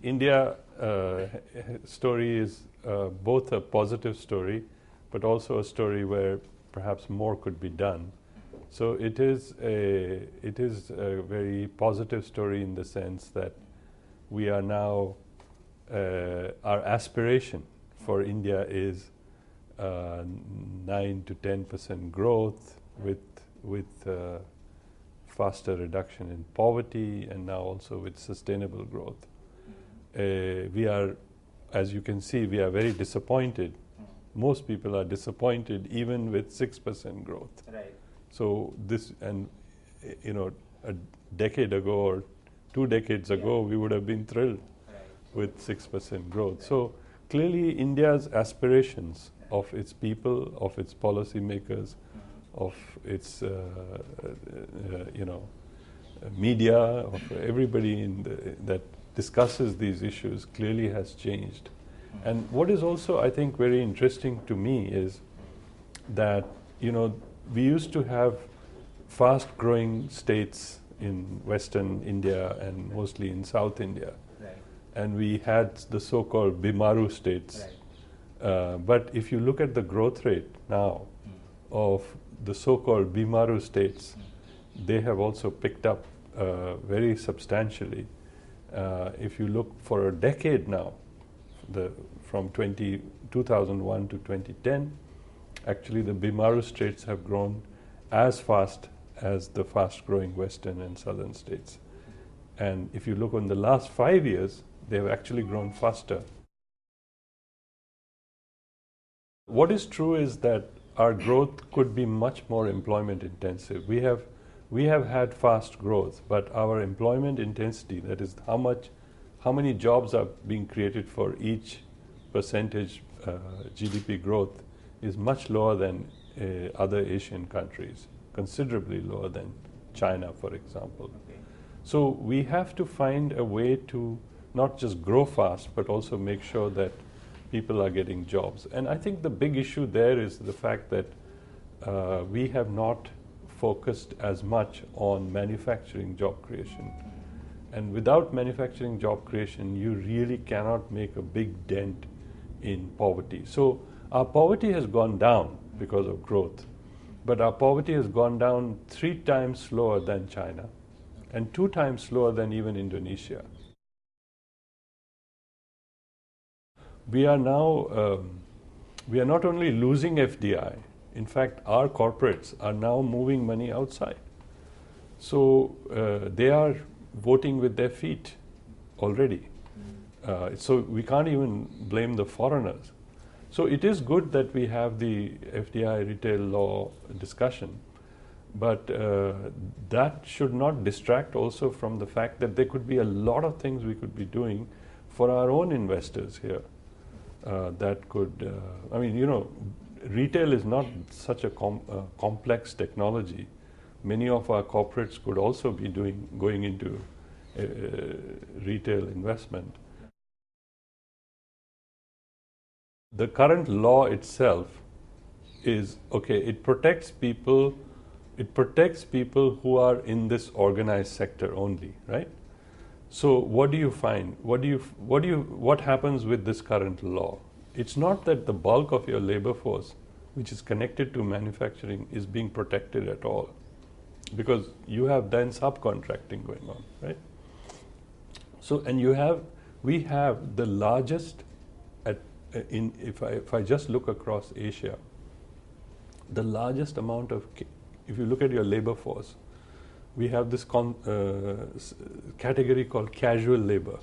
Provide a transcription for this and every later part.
India story is both a positive story, but also a story where perhaps more could be done. So it is a very positive story in the sense that we are now, our aspiration for India is 9 to 10% growth with faster reduction in poverty, and now also with sustainable growth. We are, as you can see, we are very disappointed. Most people are disappointed even with 6% growth. Right. So this, and a decade ago or 2 decades ago, we would have been thrilled with 6% growth. So clearly India's aspirations of its people, of its policymakers, of its media, of everybody that discusses these issues clearly has changed. And what is also, I think, very interesting to me is that we used to have fast-growing states in Western India and mostly in South India. Right. And we had the so-called Bimaru states. Right. But if you look at the growth rate now of the so-called Bimaru states, they have also picked up very substantially. If you look for a decade now, from 2001 to 2010, actually the Bimaru states have grown as fast as the fast-growing Western and Southern states. And if you look on the last 5 years, they have actually grown faster. What is true is that our growth could be much more employment intensive. We have had fast growth, but our employment intensity, that is how many jobs are being created for each percentage GDP growth, is much lower than other Asian countries, considerably lower than China, for example. Okay. So we have to find a way to not just grow fast, but also make sure that people are getting jobs. And I think the big issue there is the fact that we have not focused as much on manufacturing job creation. And without manufacturing job creation, you really cannot make a big dent in poverty. So our poverty has gone down because of growth, but our poverty has gone down 3 times slower than China and 2 times slower than even Indonesia. We are now, we are not only losing FDI, in fact, our corporates are now moving money outside. So they are voting with their feet already. So we can't even blame the foreigners. So it is good that we have the FDI retail law discussion, but that should not distract also from the fact that there could be a lot of things we could be doing for our own investors here. That could, retail is not such a complex technology. Many of our corporates could also be going into retail investment. The current law itself is, okay, it protects people who are in this organized sector only, right? So what do you find? What happens with this current law? It's not that the bulk of your labor force, which is connected to manufacturing, is being protected at all, because you have then subcontracting going on, right? So, and we have the largest, if I just look across Asia, the largest amount of, if you look at your labor force, we have this category called casual labor.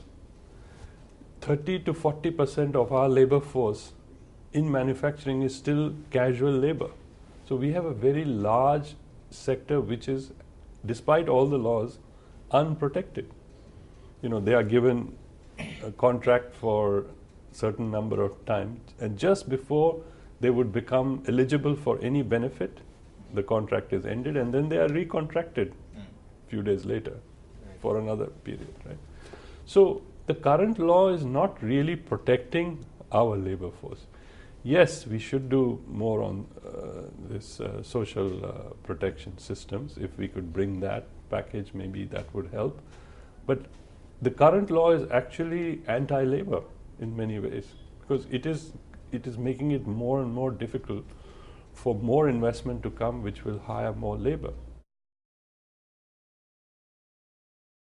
30 to 40% of our labor force in manufacturing is still casual labor. So we have a very large sector which is, despite all the laws, unprotected. They are given a contract for a certain number of times, and just before they would become eligible for any benefit, the contract is ended, and then they are recontracted a few days later for another period, right? So the current law is not really protecting our labor force. Yes, we should do more on this social protection systems. If we could bring that package, maybe that would help. But the current law is actually anti-labor in many ways, because it is making it more and more difficult for more investment to come, which will hire more labor.